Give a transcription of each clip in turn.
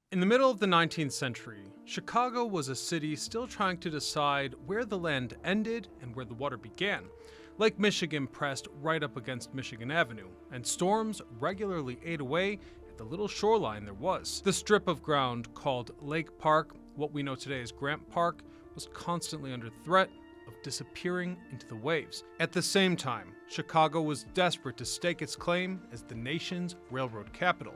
In the middle of the 19th century, Chicago was a city still trying to decide where the land ended and where the water began. Lake Michigan pressed right up against Michigan Avenue, and storms regularly ate away at the little shoreline there was. The strip of ground called Lake Park, what we know today as Grant Park, was constantly under threat of disappearing into the waves. At the same time, Chicago was desperate to stake its claim as the nation's railroad capital.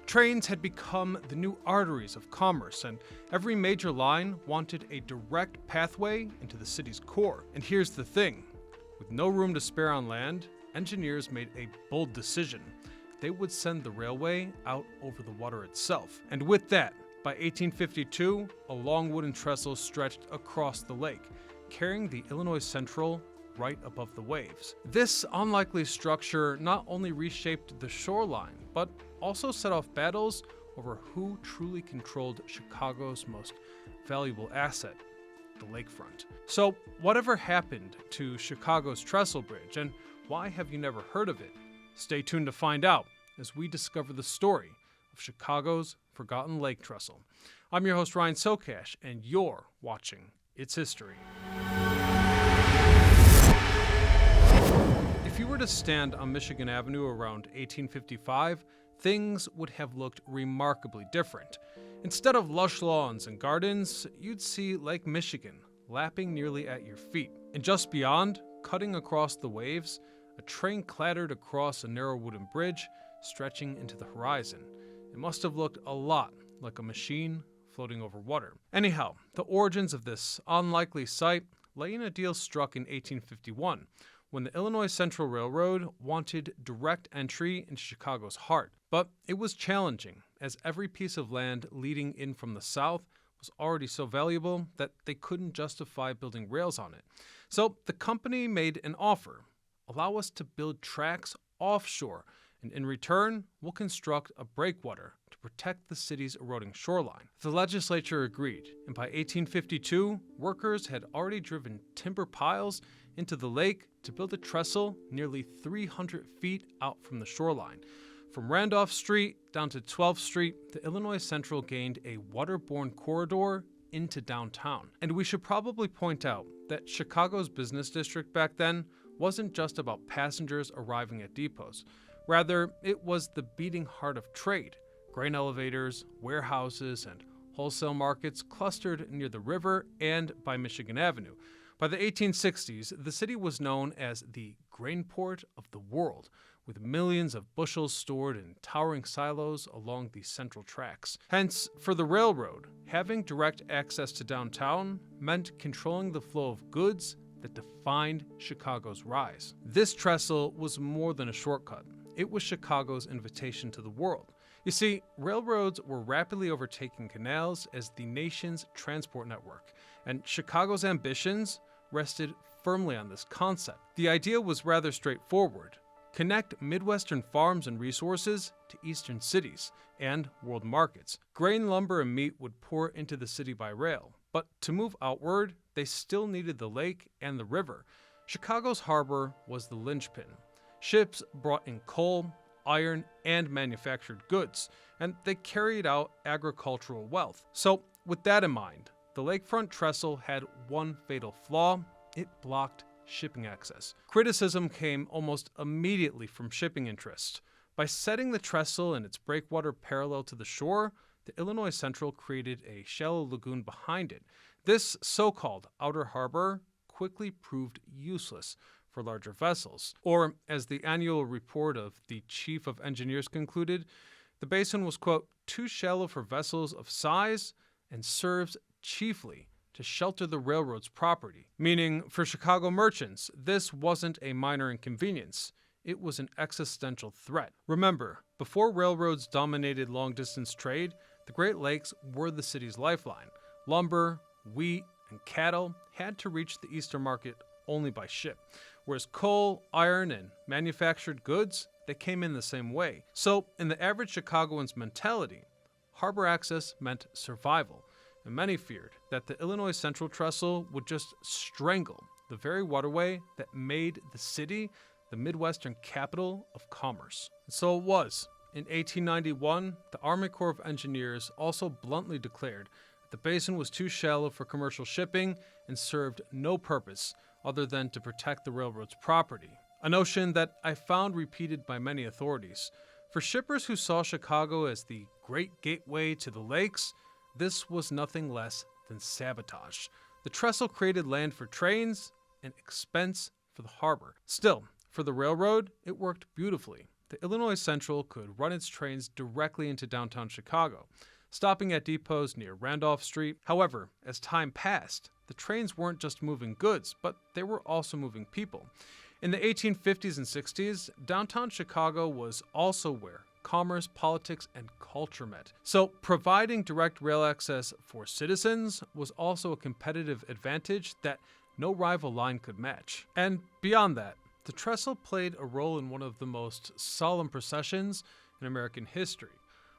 Trains had become the new arteries of commerce, and every major line wanted a direct pathway into the city's core. And here's the thing, with no room to spare on land, engineers made a bold decision. They would send the railway out over the water itself. And with that, by 1852, a long wooden trestle stretched across the lake, carrying the Illinois Central right above the waves. This unlikely structure not only reshaped the shoreline, but also set off battles over who truly controlled Chicago's most valuable asset, the lakefront. So, whatever happened to Chicago's Trestle Bridge, and why have you never heard of it? Stay tuned to find out as we discover the story of Chicago's forgotten lake trestle. I'm your host Ryan Socash, and you're watching It's History. If you were to stand on Michigan Avenue around 1855, things would have looked remarkably different. Instead of lush lawns and gardens, you'd see Lake Michigan lapping nearly at your feet. And just beyond, cutting across the waves, a train clattered across a narrow wooden bridge, stretching into the horizon. It must have looked a lot like a machine floating over water. Anyhow, the origins of this unlikely sight lay in a deal struck in 1851, when the Illinois Central Railroad wanted direct entry into Chicago's heart. But it was challenging, as every piece of land leading in from the south was already so valuable that they couldn't justify building rails on it. So the company made an offer: allow us to build tracks offshore, and in return, we'll construct a breakwater to protect the city's eroding shoreline. The legislature agreed, and by 1852, workers had already driven timber piles into the lake to build a trestle nearly 300 feet out from the shoreline. From Randolph Street down to 12th Street, the Illinois Central gained a waterborne corridor into downtown. And we should probably point out that Chicago's business district back then wasn't just about passengers arriving at depots. Rather, it was the beating heart of trade. Grain elevators, warehouses, and wholesale markets clustered near the river and by Michigan Avenue. By the 1860s, the city was known as the grain port of the world, with millions of bushels stored in towering silos along the central tracks. Hence, for the railroad, having direct access to downtown meant controlling the flow of goods that defined Chicago's rise. This trestle was more than a shortcut. It was Chicago's invitation to the world. You see, railroads were rapidly overtaking canals as the nation's transport network, and Chicago's ambitions rested firmly on this concept. The idea was rather straightforward: connect Midwestern farms and resources to eastern cities and world markets. Grain, lumber, and meat would pour into the city by rail, but to move outward, they still needed the lake and the river. Chicago's harbor was the linchpin. Ships brought in coal, iron, and manufactured goods, and they carried out agricultural wealth. So, with that in mind, the lakefront trestle had one fatal flaw: it blocked shipping access. Criticism came almost immediately from shipping interests. By setting the trestle and its breakwater parallel to the shore, the Illinois Central created a shallow lagoon behind it. This so-called outer harbor quickly proved useless for larger vessels. Or, as the annual report of the chief of engineers concluded, the basin was, quote, too shallow for vessels of size and serves chiefly to shelter the railroad's property. Meaning, for Chicago merchants, this wasn't a minor inconvenience. It was an existential threat. Remember, before railroads dominated long-distance trade, the Great Lakes were the city's lifeline. Lumber, wheat, and cattle had to reach the eastern market only by ship, whereas coal, iron, and manufactured goods, they came in the same way. So, in the average Chicagoan's mentality, harbor access meant survival, and many feared that the Illinois Central Trestle would just strangle the very waterway that made the city the Midwestern capital of commerce. And so it was. In 1891, the Army Corps of Engineers also bluntly declared that the basin was too shallow for commercial shipping and served no purpose other than to protect the railroad's property. A notion that I found repeated by many authorities. For shippers who saw Chicago as the great gateway to the lakes, this was nothing less than sabotage. The trestle created land for trains and expense for the harbor. Still, for the railroad, it worked beautifully. The Illinois Central could run its trains directly into downtown Chicago, stopping at depots near Randolph Street. However, as time passed, the trains weren't just moving goods, but they were also moving people. In the 1850s and 60s, downtown Chicago was also where commerce, politics, and culture met. So providing direct rail access for citizens was also a competitive advantage that no rival line could match. And beyond that, the trestle played a role in one of the most solemn processions in American history.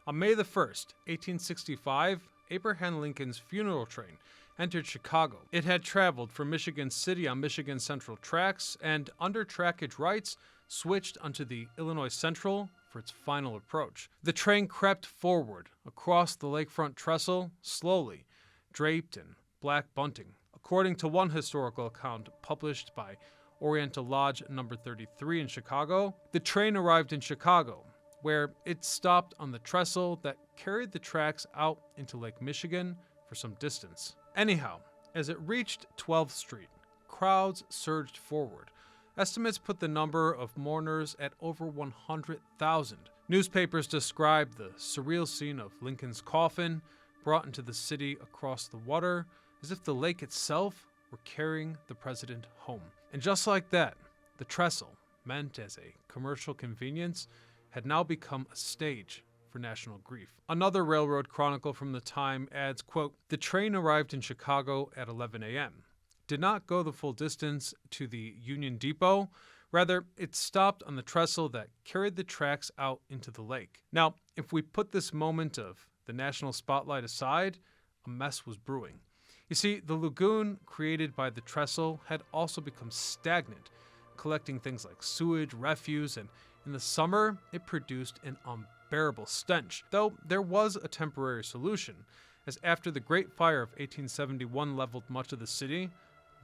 On May the 1st, 1865, Abraham Lincoln's funeral train entered Chicago. It had traveled from Michigan City on Michigan Central tracks and, under trackage rights, switched onto the Illinois Central for its final approach. The train crept forward across the lakefront trestle, slowly, draped in black bunting. According to one historical account published by Oriental Lodge No. 33 in Chicago, the train arrived in Chicago, where it stopped on the trestle that carried the tracks out into Lake Michigan for some distance. Anyhow, as it reached 12th Street, crowds surged forward. Estimates put the number of mourners at over 100,000. Newspapers described the surreal scene of Lincoln's coffin brought into the city across the water, as if the lake itself were carrying the president home. And just like that, the trestle, meant as a commercial convenience, had now become a stage for national grief. Another railroad chronicle from the time adds, quote, "The train arrived in Chicago at 11 a.m. Did not go the full distance to the Union Depot. Rather, it stopped on the trestle that carried the tracks out into the lake." Now, if we put this moment of the national spotlight aside, a mess was brewing. You see, the lagoon created by the trestle had also become stagnant, collecting things like sewage, refuse, and in the summer, it produced an unbearable stench. Though there was a temporary solution, as after the Great Fire of 1871 leveled much of the city,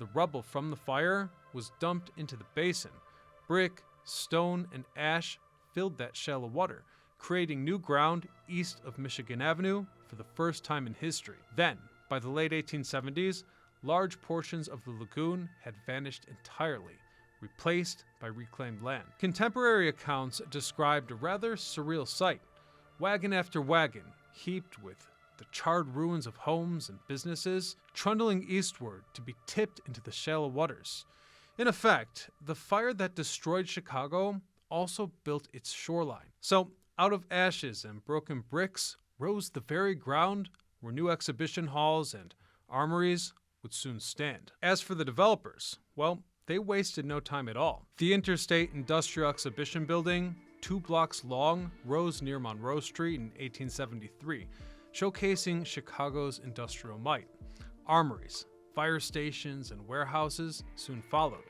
the rubble from the fire was dumped into the basin. Brick, stone, and ash filled that shallow water, creating new ground east of Michigan Avenue for the first time in history. Then, by the late 1870s, large portions of the lagoon had vanished entirely, replaced by reclaimed land. Contemporary accounts described a rather surreal sight. Wagon after wagon, heaped with the charred ruins of homes and businesses, trundling eastward to be tipped into the shallow waters. In effect, the fire that destroyed Chicago also built its shoreline. So, out of ashes and broken bricks rose the very ground where new exhibition halls and armories would soon stand. As for the developers, well, they wasted no time at all. The Interstate Industrial Exhibition Building, 2 blocks long, rose near Monroe Street in 1873, showcasing Chicago's industrial might. Armories, fire stations, and warehouses soon followed.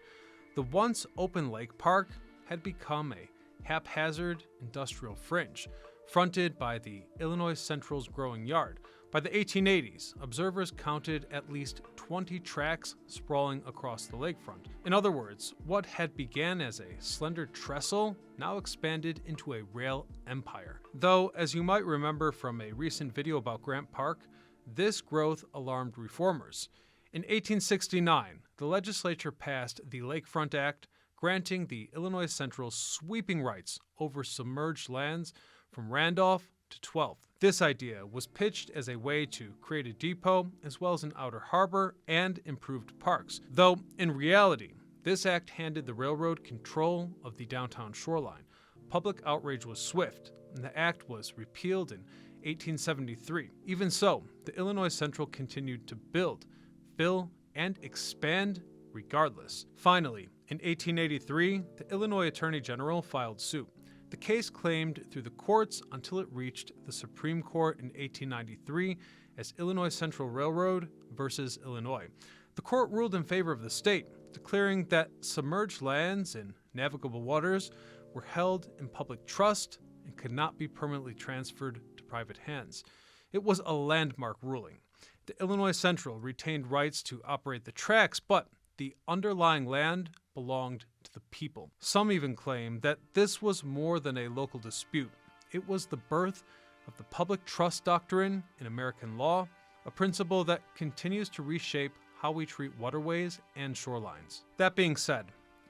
The once open lake park had become a haphazard industrial fringe, fronted by the Illinois Central's growing yard. By the 1880s, observers counted at least 20 tracks sprawling across the lakefront. In other words, what had began as a slender trestle now expanded into a rail empire. Though, as you might remember from a recent video about Grant Park, this growth alarmed reformers. In 1869, the legislature passed the Lakefront Act, granting the Illinois Central sweeping rights over submerged lands from Randolph to 12th. This idea was pitched as a way to create a depot as well as an outer harbor and improved parks. Though, in reality, this act handed the railroad control of the downtown shoreline. Public outrage was swift, and the act was repealed in 1873. Even so, the Illinois Central continued to build, fill, and expand regardless. Finally, in 1883, the Illinois Attorney General filed suit. The case claimed through the courts until it reached the Supreme Court in 1893 as Illinois Central Railroad versus Illinois. The court ruled in favor of the state, declaring that submerged lands in navigable waters were held in public trust and could not be permanently transferred to private hands. It was a landmark ruling. The Illinois Central retained rights to operate the tracks, but the underlying land belonged to the people. Some even claim that this was more than a local dispute. It was the birth of the public trust doctrine in American law, a principle that continues to reshape how we treat waterways and shorelines. That being said,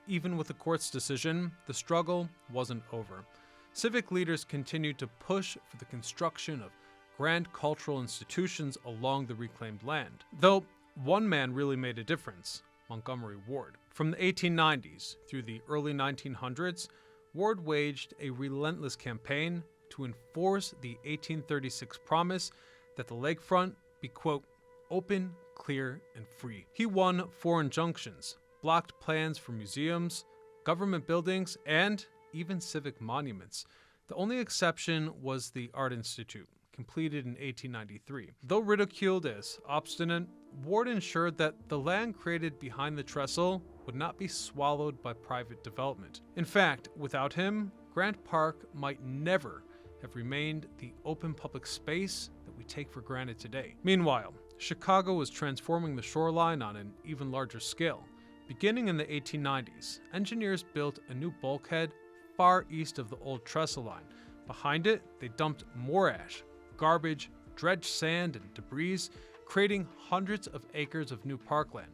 even with the court's decision, the struggle wasn't over. Civic leaders continued to push for the construction of grand cultural institutions along the reclaimed land. Though one man really made a difference, Montgomery Ward. From the 1890s through the early 1900s, Ward waged a relentless campaign to enforce the 1836 promise that the lakefront be, quote, open, clear, and free. He won 4 injunctions, blocked plans for museums, government buildings, and even civic monuments. The only exception was the Art Institute, completed in 1893. Though ridiculed as obstinate, Ward ensured that the land created behind the trestle would not be swallowed by private development. In fact, without him, Grant Park might never have remained the open public space that we take for granted today. Meanwhile, Chicago was transforming the shoreline on an even larger scale. Beginning in the 1890s, engineers built a new bulkhead far east of the old trestle line. Behind it, they dumped more ash, garbage, dredged sand, and debris, creating hundreds of acres of new parkland.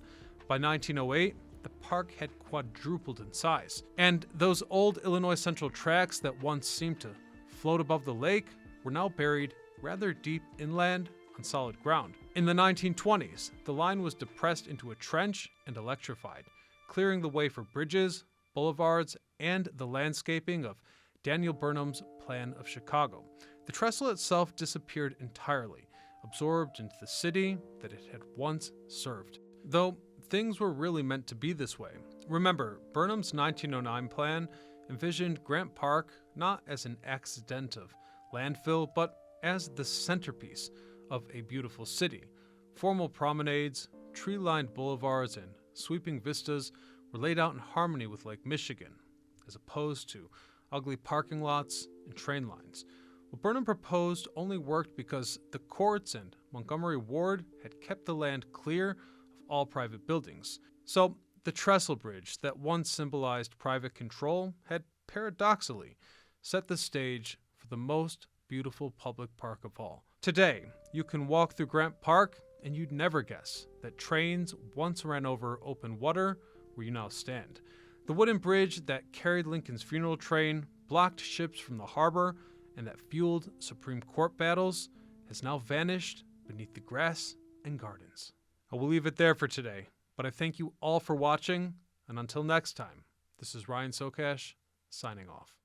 By 1908, the park had quadrupled in size, and those old Illinois Central tracks that once seemed to float above the lake were now buried rather deep inland on solid ground. In the 1920s, the line was depressed into a trench and electrified, clearing the way for bridges, boulevards, and the landscaping of Daniel Burnham's plan of Chicago. The trestle itself disappeared entirely, absorbed into the city that it had once served. Though things were really meant to be this way. Remember, Burnham's 1909 plan envisioned Grant Park not as an accident of landfill, but as the centerpiece of a beautiful city. Formal promenades, tree-lined boulevards, and sweeping vistas were laid out in harmony with Lake Michigan, as opposed to ugly parking lots and train lines. What Burnham proposed only worked because the courts and Montgomery Ward had kept the land clear of all private buildings. So the Trestle Bridge that once symbolized private control had paradoxically set the stage for the most beautiful public park of all. Today, you can walk through Grant Park and you'd never guess that trains once ran over open water where you now stand. The wooden bridge that carried Lincoln's funeral train, blocked ships from the harbor, and that fueled Supreme Court battles has now vanished beneath the grass and gardens. I will leave it there for today, but I thank you all for watching, and until next time, this is Ryan Sokash, signing off.